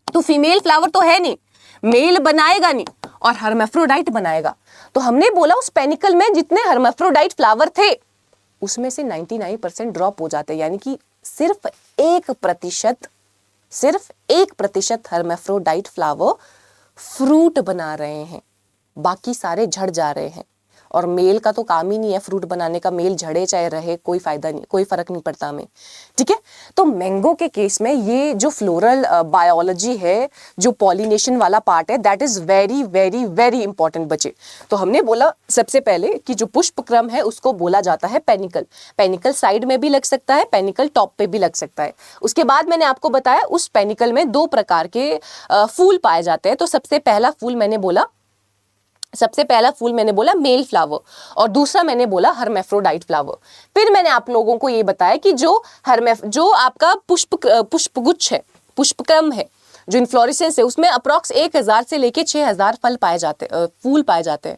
तो फीमेल फ्लावर तो है नहीं, मेल बनाएगा नहीं और हर्माफ्रोडाइट बनाएगा। तो हमने बोला उस पेनिकल में जितने हर्माफ्रोडाइट फ्लावर थे उसमें से 99% ड्रॉप हो जाते हैं, यानी कि सिर्फ 1% हर्माफ्रोडाइट फ्लावर फ्रूट बना रहे हैं, बाकी सारे झड़ जा रहे हैं। और मेल का तो काम ही नहीं है फ्रूट बनाने का, मेल झड़े चाहे रहे कोई फायदा नहीं, कोई फर्क नहीं पड़ता हमें। ठीक है, तो मैंगो के केस में ये जो फ्लोरल बायोलॉजी है, जो पॉलिनेशन वाला पार्ट है, that is very very very important बच्चे। तो हमने बोला सबसे पहले कि जो पुष्प क्रम है उसको बोला जाता है पेनिकल। पेनिकल साइड में भी लग सकता है, पेनिकल टॉप पे भी लग सकता है। उसके बाद मैंने आपको बताया उस पेनिकल में 2 प्रकार के फूल पाए जाते हैं। तो सबसे पहला फूल मैंने बोला मेल फ्लावर और दूसरा मैंने बोला हर्माफ्रोडाइट फ्लावर। फिर मैंने आप लोगों को ये बताया कि जो आपका पुष्पगुच्छ है, पुष्पक्रम है, जो इन्फ्लोरेसेंस है, उसमें अप्रॉक्स 1000 से लेके 6000 फूल पाए जाते हैं।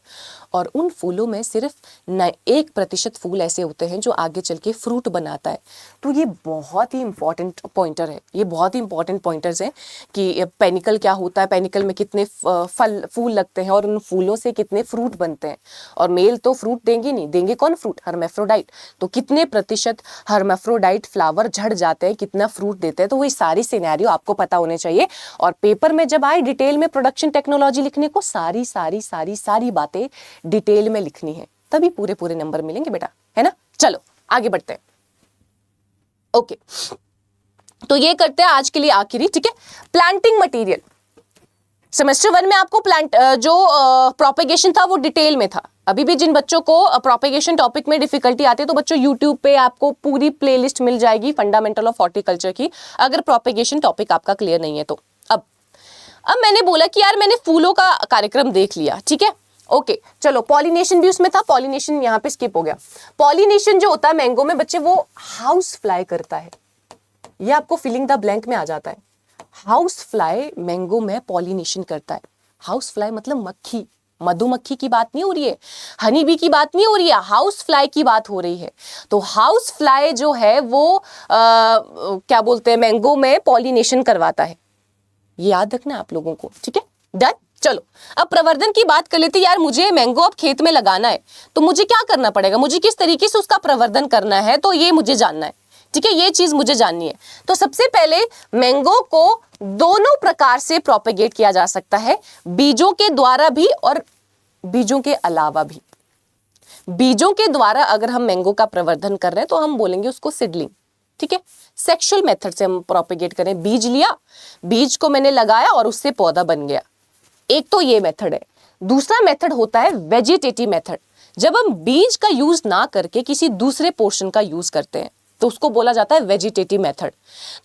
और उन फूलों में सिर्फ 1% फूल ऐसे होते हैं जो आगे चल के फ्रूट बनाता है। तो ये बहुत ही इंपॉर्टेंट पॉइंटर है, ये बहुत ही इंपॉर्टेंट पॉइंटर्स हैं कि पेनिकल क्या होता है, पेनिकल में कितने फूल लगते हैं और उन फूलों से कितने फ्रूट बनते हैं। और मेल तो फ्रूट देंगे नहीं, देंगे कौन फ्रूट? हर्माफ्रोडाइट। तो कितने प्रतिशत हर्माफ्रोडाइट फ्लावर झड़ जाते हैं, कितना फ्रूट देते हैं, तो वही सारी सिनेरियो आपको पता होने चाहिए। और पेपर में जब आए डिटेल में प्रोडक्शन टेक्नोलॉजी लिखने को, सारी बातें डिटेल में लिखनी है, तभी पूरे नंबर मिलेंगे बेटा, है ना। चलो आगे बढ़ते हैं। ओके, तो ये करते हैं आज के लिए आखिरी। ठीक है, प्लांटिंग मटेरियल। सेमेस्टर 1 में आपको प्रोपेगेशन था वो डिटेल में था। अभी भी जिन बच्चों को प्रोपेगेशन टॉपिक में डिफिकल्टी आती है तो बच्चों यूट्यूब पे आपको पूरी प्लेलिस्ट मिल जाएगी फंडामेंटल ऑफ हॉर्टिकल्चर की, अगर प्रोपेगेशन टॉपिक आपका क्लियर नहीं है तो। अब मैंने बोला कि यार मैंने फूलों का कार्यक्रम देख लिया, ठीक है, ओके, चलो पॉलिनेशन भी उसमें था, पॉलिनेशन यहाँ पे स्किप हो गया। पॉलिनेशन जो होता है मैंगो में बच्चे, वो हाउस फ्लाई करता है। ये आपको फिलिंग द ब्लैंक में आ जाता है। हाउस फ्लाई मैंगो में पॉलिनेशन करता है। हाउस फ्लाई मतलब मक्खी, मधुमक्खी की बात नहीं हो रही है, हनी बी की बात नहीं हो रही है, हाउस फ्लाई की बात हो रही है। तो हाउस फ्लाई जो है वो क्या बोलते हैं, मैंगो में पॉलिनेशन करवाता है। ये याद रखना आप लोगों को, ठीक है, डन। चलो अब प्रवर्धन की बात कर लेते हैं। यार मुझे मैंगो अब खेत में लगाना है तो मुझे क्या करना पड़ेगा, मुझे किस तरीके से उसका प्रवर्धन करना है, तो ये मुझे जानना है, ठीक है, ये चीज मुझे जाननी है। तो सबसे पहले मैंगो को दोनों प्रकार से प्रोपेगेट किया जा सकता है, बीजों के द्वारा भी और बीजों के अलावा भी। बीजों के द्वारा अगर हम मैंगो का प्रवर्धन कर रहे हैं तो हम बोलेंगे उसको सीडलिंग, ठीक है। सेक्सुअल मेथड से हम प्रोपेगेट करें, बीज लिया, बीज को मैंने लगाया और उससे पौधा बन गया, एक तो ये मेथड है। दूसरा मेथड होता है वेजिटेटिव मेथड, जब हम बीज का यूज ना करके किसी दूसरे पोर्शन का यूज करते हैं तो उसको बोला जाता है वेजिटेटिव मेथड।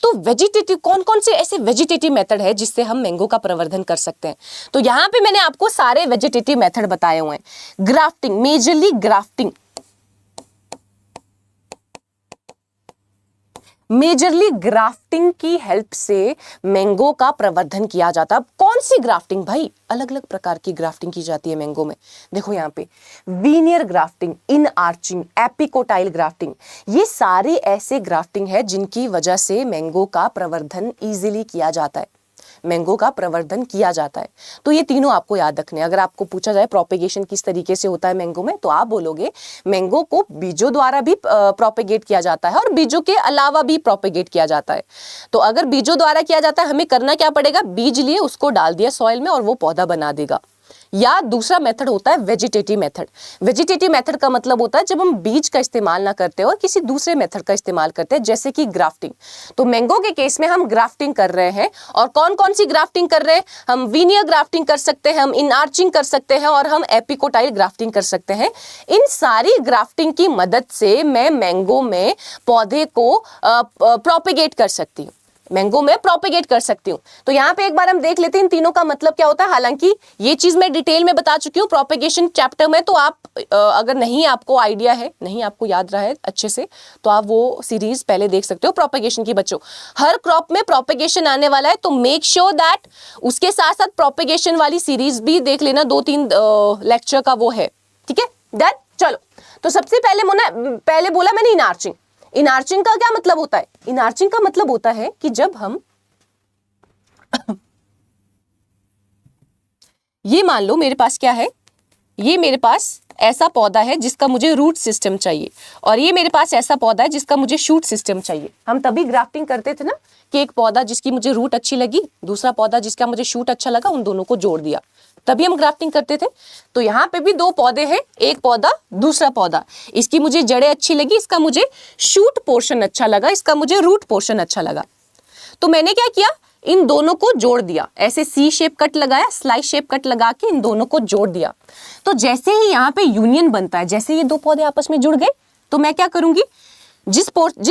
तो वेजिटेटिव कौन कौन से ऐसे वेजिटेटिव मेथड है जिससे हम मैंगो का प्रवर्धन कर सकते हैं, तो यहां पे मैंने आपको सारे वेजिटेटिव मेथड बताए हुए हैं। Grafting, majorly grafting, majorly grafting की हेल्प से मैंगो का प्रवर्धन किया जाता है। कौन सी ग्राफ्टिंग भाई, अलग अलग प्रकार की ग्राफ्टिंग की जाती है मैंगो में। देखो यहाँ पे वीनियर ग्राफ्टिंग, इन आर्चिंग, एपिकोटाइल ग्राफ्टिंग, ये सारे ऐसे ग्राफ्टिंग है जिनकी वजह से मैंगो का प्रवर्धन इजीली किया जाता है, मैंगो का प्रवर्धन किया जाता है। तो ये तीनों आपको याद रखने। अगर आपको पूछा जाए प्रोपेगेशन किस तरीके से होता है मैंगो में, तो आप बोलोगे मैंगो को बीजों द्वारा भी प्रोपेगेट किया जाता है और बीजों के अलावा भी प्रोपेगेट किया जाता है। तो अगर बीजों द्वारा किया जाता है, हमें करना क्या पड़ेगा, बीज लिए उसको डाल दिया सॉइल में और वो पौधा बना देगा। या दूसरा मेथड होता है वेजिटेटिव मेथड। वेजिटेटिव मेथड का मतलब होता है जब हम बीज का इस्तेमाल ना करते और किसी दूसरे मेथड का इस्तेमाल करते हैं, जैसे कि ग्राफ्टिंग। तो मैंगो के केस में हम ग्राफ्टिंग कर रहे हैं, और कौन कौन सी ग्राफ्टिंग कर रहे हैं? हम वीनियर ग्राफ्टिंग कर सकते हैं, हम इनआर्चिंग कर सकते हैं, और हम एपिकोटाइल ग्राफ्टिंग कर सकते हैं। इन सारी ग्राफ्टिंग की मदद से मैं मैंगो में पौधे को प्रोपेगेट कर सकती हूँ, मैंगो में प्रोपेगेट कर सकती हूँ। तो यहाँ पे एक बार हम देख लेते हैं इन तीनों का मतलब क्या होता है। हालांकि ये चीज मैं डिटेल में बता चुकी हूँ प्रोपेगेशन चैप्टर में, तो आप अगर नहीं आपको आइडिया है, नहीं आपको याद रहा है अच्छे से, तो आप वो सीरीज पहले देख सकते हो प्रोपेगेशन की। बच्चों, हर क्रॉप में प्रोपेगेशन आने वाला है, तो मेक श्योर दैट उसके साथ साथ प्रोपेगेशन वाली सीरीज भी देख लेना, 2-3 लेक्चर का वो है, ठीक है। डन, चलो। तो सबसे पहले बोला मैंने इनआर्चिंग। इनआर्चिंग का क्या मतलब होता है? इनआर्चिंग का मतलब होता है कि जब हम ये मान लो मेरे पास क्या है, ये मेरे पास ऐसा पौधा है जिसका मुझे रूट सिस्टम चाहिए, और ये मेरे पास ऐसा पौधा है जिसका मुझे शूट सिस्टम चाहिए। हम तभी ग्राफ्टिंग करते थे ना कि एक पौधा जिसकी मुझे रूट अच्छी लगी, दूसरा पौधा जिसका मुझे शूट अच्छा लगा, उन दोनों को जोड़ दिया, तभी हम ग्राफ्टिंग करते थे। तो यहाँ पे भी 2 पौधे हैं, एक पौधा दूसरा पौधा, इसकी मुझे जड़ें अच्छी लगी, इसका मुझे शूट पोर्शन अच्छा लगा, इसका मुझे रूट पोर्शन अच्छा लगा। तो मैंने क्या किया, इन दोनों को जोड़ दिया, ऐसे सी शेप कट लगाया, स्लाइस शेप कट लगा के इन दोनों को जोड़ दिया। तो जैसे ही यहाँ पे यूनियन बनता है, जैसे ये 2 पौधे आपस में जुड़ गए, तो मैं क्या करूंगी, जिस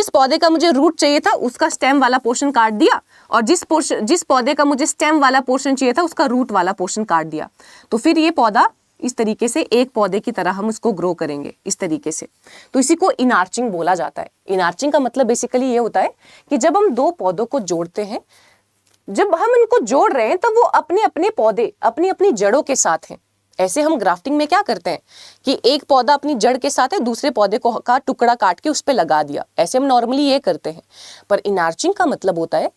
पौधे का मुझे रूट चाहिए था उसका स्टेम वाला पोर्शन काट दिया, और जिस पौधे का मुझे स्टेम वाला पोर्शन चाहिए था उसका रूट वाला पोर्शन काट दिया। तो फिर ये पौधा इस तरीके से एक पौधे की तरह हम इसको ग्रो करेंगे, इस तरीके से। तो इसी को इनआर्चिंग बोला जाता है। इनआर्चिंग का मतलब बेसिकली ये होता है कि जब हम 2 पौधों को जोड़ते हैं, जब हम इनको जोड़ रहे हैं तब वो अपने अपने पौधे अपनी अपनी जड़ों के साथ हैं। ऐसे हम ग्राफ्टिंग में क्या करते हैं कि एक पौधा अपनी जड़ के साथ है, दूसरे पौधे को का टुकड़ा काट के उस पे लगा दिया, ऐसे हम नॉर्मली ये करते हैं। पर इनआर्चिंग का मतलब होता है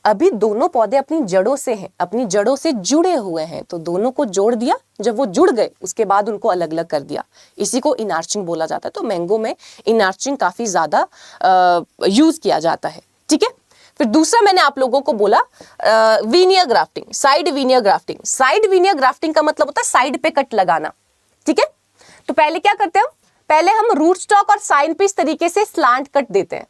अभी दोनों पौधे अपनी जड़ों से हैं, अपनी जड़ों से जुड़े हुए हैं, तो दोनों को जोड़ दिया, जब वो जुड़ गए उसके बाद उनको अलग अलग कर दिया, इसी को इनआर्चिंग बोला जाता है। तो मैंगो में इनआर्चिंग काफी ज्यादा यूज किया जाता है, ठीक है। फिर दूसरा मैंने आप लोगों को बोला veneer grafting, side veneer grafting. Side veneer grafting का मतलब होता है साइड पे कट लगाना, ठीक है। तो पहले क्या करते हैं, पहले हम रूट स्टॉक और साइन पे इस तरीके से स्लांट कट देते हैं,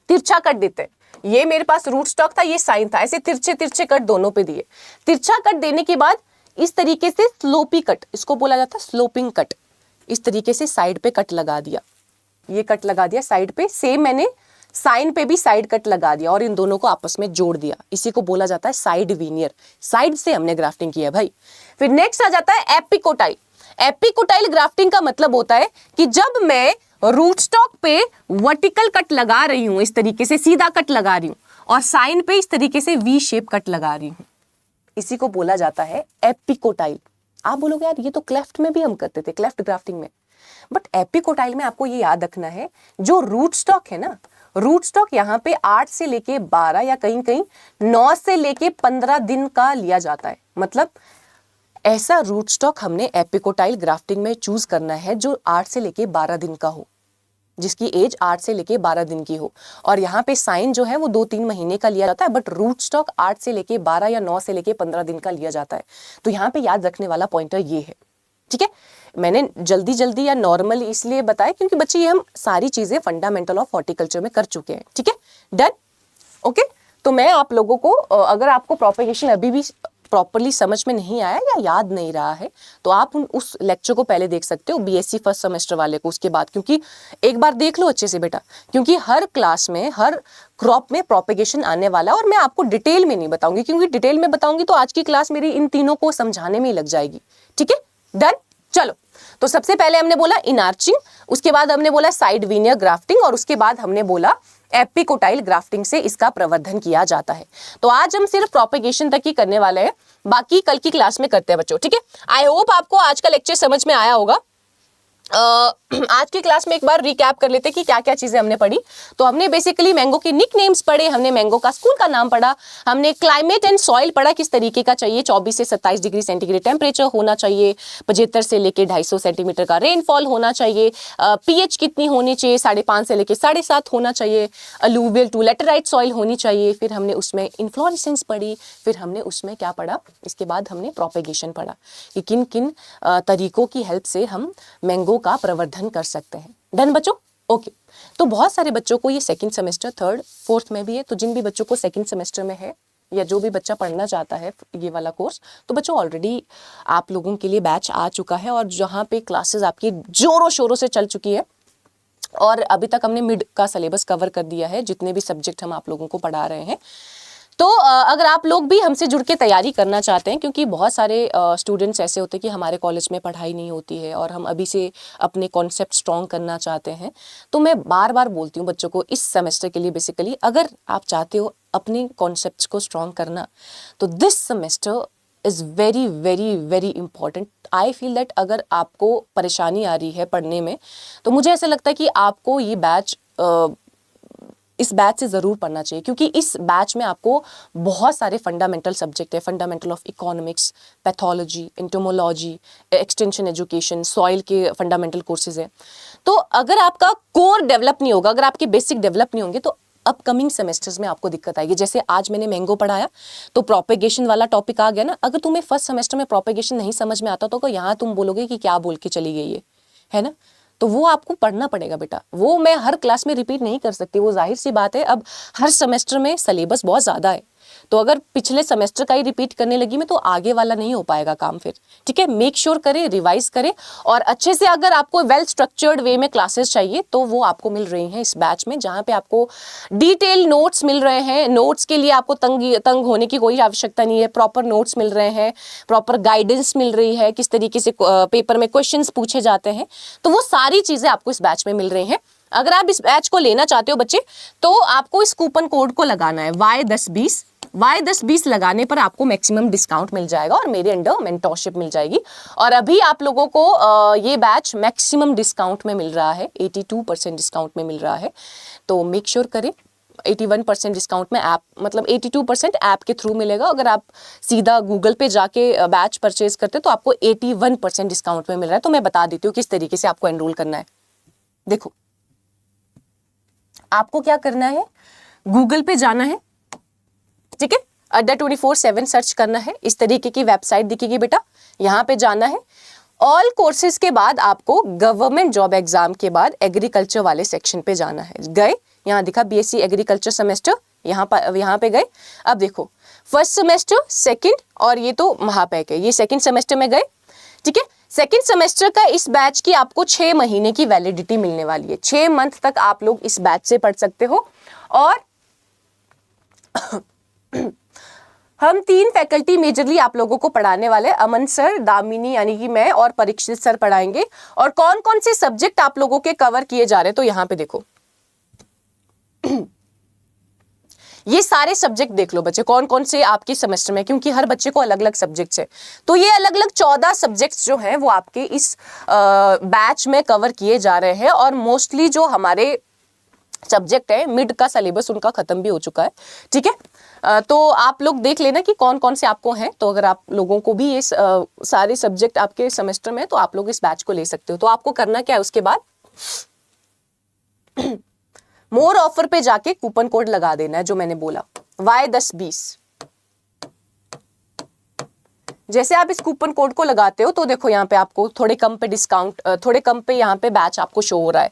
तिरछा कट देते हैं। ये मेरे पास रूट स्टॉक था, ये साइन था, ऐसे तिरछे तिरछे कट दोनों पे दिए। तिरछा कट देने के बाद इस तरीके से स्लोपी कट, इसको बोला जाता है स्लोपिंग कट, इस तरीके से साइड पे कट लगा दिया, ये कट लगा दिया साइड पे। सेम मैंने साइन पे भी साइड कट लगा दिया और इन दोनों को आपस में जोड़ दिया, इसी को बोला जाता है साइड वीनियर। साइड से हमने ग्राफ्टिंग किया भाई। फिर नेक्स्ट आ जाता है एपिकोटाइल। एपिकोटाइल ग्राफ्टिंग का मतलब होता है कि जब मैं रूट स्टॉक पे वर्टिकल कट लगा रही हूं, इस तरीके से सीधा कट लगा रही हूं, और साइन पे इस तरीके से वी शेप कट लगा रही हूं, इसी को बोला जाता है एपिकोटाइल। आप बोलोगे यार ये तो क्लेफ्ट में भी हम करते थे, क्लेफ्ट ग्राफ्टिंग में, बट एपिकोटाइल में आपको ये याद रखना है, जो रूट स्टॉक है ना, रूट स्टॉक यहाँ पे 8 से लेके 12 या कहीं कहीं 9 से लेके 15 दिन का लिया जाता है। मतलब ऐसा रूट स्टॉक हमने एपिकोटाइल ग्राफ्टिंग में चूज करना है जो 8 से लेके 12 दिन का हो, जिसकी एज 8 से लेके 12 दिन की हो। और यहाँ पे साइन जो है वो 2-3 महीने का लिया जाता है, बट रूट स्टॉक 8 से लेके 12 या 9 से लेके 15 दिन का लिया जाता है। तो यहाँ पे याद रखने वाला पॉइंटर ये है, ठीक है। मैंने जल्दी जल्दी या नॉर्मल इसलिए बताया क्योंकि बच्चे ये हम सारी चीजें फंडामेंटल ऑफ हॉर्टिकल्चर में कर चुके हैं, ठीक है। Done, okay. तो मैं आप लोगों को अगर आपको प्रोपेगेशन अभी भी प्रॉपर्ली समझ में नहीं आया या याद नहीं रहा है तो आप उस लेक्चर को पहले देख सकते हो, बीएससी फर्स्ट सेमेस्टर वाले को, उसके बाद, क्योंकि एक बार देख लो अच्छे से बेटा, क्योंकि हर क्लास में हर क्रॉप में प्रोपेगेशन आने वाला है। और मैं आपको डिटेल में नहीं बताऊंगी, क्योंकि डिटेल में बताऊंगी तो आज की क्लास मेरी इन तीनों को समझाने में ही लग जाएगी, ठीक है। डन, चलो। तो सबसे पहले हमने बोला इनआर्चिंग, उसके बाद हमने बोला साइड वीनियर ग्राफ्टिंग, और उसके बाद हमने बोला एपिकोटाइल ग्राफ्टिंग से इसका प्रवर्धन किया जाता है। तो आज हम सिर्फ प्रोपेगेशन तक ही करने वाले हैं, बाकी कल की क्लास में करते हैं बच्चों, ठीक है। आई होप आपको आज का लेक्चर समझ में आया होगा। आज की क्लास में एक बार रिकैप कर लेते कि क्या क्या चीजें हमने पढ़ी। तो हमने बेसिकली मैंगो के निक नेम्स पढ़े, हमने मैंगो का स्कूल का नाम पढ़ा, हमने क्लाइमेट एंड सॉइल पढ़ा, किस तरीके का चाहिए, 24 से 27 डिग्री सेंटीग्रेड टेम्परेचर होना चाहिए, 75 से लेके 250 सेंटीमीटर का रेनफॉल होना चाहिए, पीएच कितनी होनी चाहिए, 5.5 से लेके 7.5 होना चाहिए, अलूवियल टू लेटराइट सॉइल होनी चाहिए। फिर हमने उसमें इन्फ्लोरेसेंस पढ़ी, फिर हमने उसमें क्या पढ़ा, इसके बाद हमने प्रोपेगेशन पढ़ा कि किन किन तरीकों की हेल्प से हम मैंगो का प्रवर्धन कर सकते हैं। डन बच्चों? ओके। तो बहुत सारे बच्चों को ये सेकंड सेमेस्टर, थर्ड, फोर्थ में भी है, तो जिन भी बच्चों को सेकंड सेमेस्टर में है या जो भी बच्चा पढ़ना चाहता है ये वाला कोर्स, तो बच्चों ऑलरेडी आप लोगों के लिए बैच आ चुका है और जहाँ पे क्लासेस आपकी जोरों शोरों से चल चुकी है और अभी तक हमने मिड का सिलेबस कवर कर दिया है, जितने भी सब्जेक्ट हम आप लोगों को पढ़ा रहे हैं। तो अगर आप लोग भी हमसे जुड़ के तैयारी करना चाहते हैं, क्योंकि बहुत सारे स्टूडेंट्स ऐसे होते हैं कि हमारे कॉलेज में पढ़ाई नहीं होती है और हम अभी से अपने कॉन्सेप्ट स्ट्रॉन्ग करना चाहते हैं, तो मैं बार बार बोलती हूँ बच्चों को इस सेमेस्टर के लिए बेसिकली अगर आप चाहते हो अपने कॉन्सेप्ट्स को स्ट्रॉन्ग करना, तो this semester is very very very important. I feel that अगर आपको परेशानी आ रही है पढ़ने में, तो मुझे ऐसा लगता है कि आपको ये बैच इस बैच से ज़रूर पढ़ना चाहिए, क्योंकि इस बैच में आपको बहुत सारे फंडामेंटल सब्जेक्ट है, fundamental of economics, pathology, entomology, extension education, soil के फंडामेंटल कोर्सेज हैं। तो अगर आपका कोर डेवलप नहीं होगा, अगर आपके बेसिक डेवलप नहीं होंगे, तो अपकमिंग सेमेस्टर्स में आपको दिक्कत आएगी। जैसे आज मैंने मैंगो पढ़ाया तो प्रोपेगेशन वाला टॉपिक आ गया ना। अगर तुम्हें फर्स्ट सेमेस्टर में प्रोपेगेशन नहीं समझ में आता तो यहाँ तुम बोलोगे कि क्या बोल के चली गई है ना। तो वो आपको पढ़ना पड़ेगा बेटा, वो मैं हर क्लास में रिपीट नहीं कर सकती, वो जाहिर सी बात है। अब हर सेमेस्टर में सिलेबस बहुत ज़्यादा है, तो अगर पिछले सेमेस्टर का ही रिपीट करने लगी मैं तो आगे वाला नहीं हो पाएगा काम फिर। ठीक है, मेक श्योर करें, रिवाइज करें और अच्छे से। अगर आपको वेल स्ट्रक्चर्ड वे में क्लासेस चाहिए तो वो आपको मिल रही हैं इस बैच में, जहाँ पे आपको डिटेल नोट्स मिल रहे हैं। नोट्स के लिए आपको तंग होने की कोई आवश्यकता नहीं है, प्रॉपर नोट्स मिल रहे हैं, प्रॉपर गाइडेंस मिल रही है, किस तरीके से पेपर में क्वेश्चंस पूछे जाते हैं, तो वो सारी चीज़ें आपको इस बैच में मिल रही हैं। अगर आप इस बैच को लेना चाहते हो बच्चे, तो आपको इस कूपन कोड को लगाना है Y1020। Y1020 लगाने पर आपको मैक्सिमम डिस्काउंट मिल जाएगा और मेरे अंडर मेंटोरशिप मिल जाएगी। और अभी आप लोगों को ये बैच मैक्सिमम डिस्काउंट में मिल रहा है, 82% डिस्काउंट में मिल रहा है। तो मेक श्योर करें, 81% डिस्काउंट में ऐप, मतलब 82% ऐप के थ्रू मिलेगा। अगर आप सीधा गूगल पे जाके बैच परचेज करते तो आपको 81% डिस्काउंट में मिल रहा है। तो मैं बता देती हूँ किस तरीके से आपको एनरोल करना है। देखो, आपको क्या करना है, गूगल पे जाना है, ठीक है, अड्डा 24/7 सर्च करना है, इस तरीके की वेबसाइट दिखेगी बेटा, यहाँ पे जाना है। ऑल कोर्सेज के बाद आपको गवर्नमेंट जॉब एग्जाम के बाद एग्रीकल्चर वाले सेक्शन पे जाना है। गए, यहाँ दिखा बीएससी एग्रीकल्चर सेमेस्टर, यहाँ पे गए। अब देखो, फर्स्ट सेमेस्टर, सेकंड और ये तो महापैक है, ये सेकंड सेमेस्टर में गए। ठीक है, सेकेंड सेमेस्टर का इस बैच की आपको 6 महीने की वैलिडिटी मिलने वाली है। 6 मंथ तक आप लोग इस बैच से पढ़ सकते हो। और हम 3 फैकल्टी मेजरली आप लोगों को पढ़ाने वाले, अमन सर, दामिनी यानी कि मैं और परीक्षित सर पढ़ाएंगे। और कौन कौन से सब्जेक्ट आप लोगों के कवर किए जा रहे हैं, तो यहाँ पे देखो ये सारे सब्जेक्ट देख लो बच्चे, कौन कौन से आपके सेमेस्टर में, क्योंकि हर बच्चे को अलग अलग सब्जेक्ट्स है। तो ये अलग अलग 14 सब्जेक्ट्स जो हैं वो आपके इस बैच में कवर किए जा रहे हैं। और मोस्टली जो हमारे सब्जेक्ट है, मिड का सिलेबस उनका खत्म भी हो चुका है। ठीक है, तो आप लोग देख लेना कि कौन कौन से आपको हैं। तो अगर आप लोगों को भी ये सारे सब्जेक्ट आपके सेमेस्टर में, तो आप लोग इस बैच को ले सकते हो। तो आपको करना क्या है, उसके बाद मोर ऑफर पे जाके कूपन कोड लगा देना है, जो मैंने बोला Y1020। जैसे आप इस कूपन कोड को लगाते हो तो देखो यहाँ पे आपको थोड़े कम पे डिस्काउंट, थोड़े कम पे यहाँ पे बैच आपको शो हो रहा है।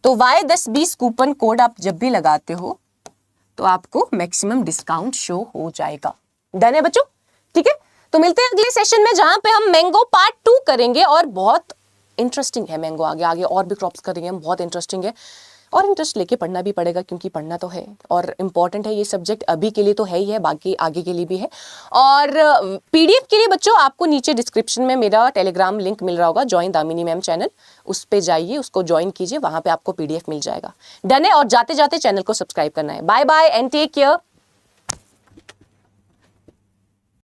तो Y1020 कूपन कोड आप जब भी लगाते हो तो आपको मैक्सिमम डिस्काउंट शो हो जाएगा। डन है बच्चों? ठीक है, तो मिलते हैं अगले सेशन में, जहां पे हम मैंगो पार्ट 2 करेंगे। और बहुत इंटरेस्टिंग है मैंगो, आगे आगे और भी क्रॉप्स करेंगे हम, बहुत इंटरेस्टिंग है। और इंटरेस्ट लेके पढ़ना भी पड़ेगा, क्योंकि पढ़ना तो है और इम्पॉर्टेंट है ये सब्जेक्ट, अभी के लिए तो है ही है, बाकी आगे के लिए भी है। और पीडीएफ के लिए बच्चों आपको नीचे डिस्क्रिप्शन में मेरा टेलीग्राम लिंक मिल रहा होगा, ज्वाइन दामिनी मैम चैनल, उस पे जाइए, उसको ज्वाइन कीजिए, वहाँ पे आपको पीडीएफ मिल जाएगा। डन है? और जाते जाते चैनल को सब्सक्राइब करना है। Bye bye and take care.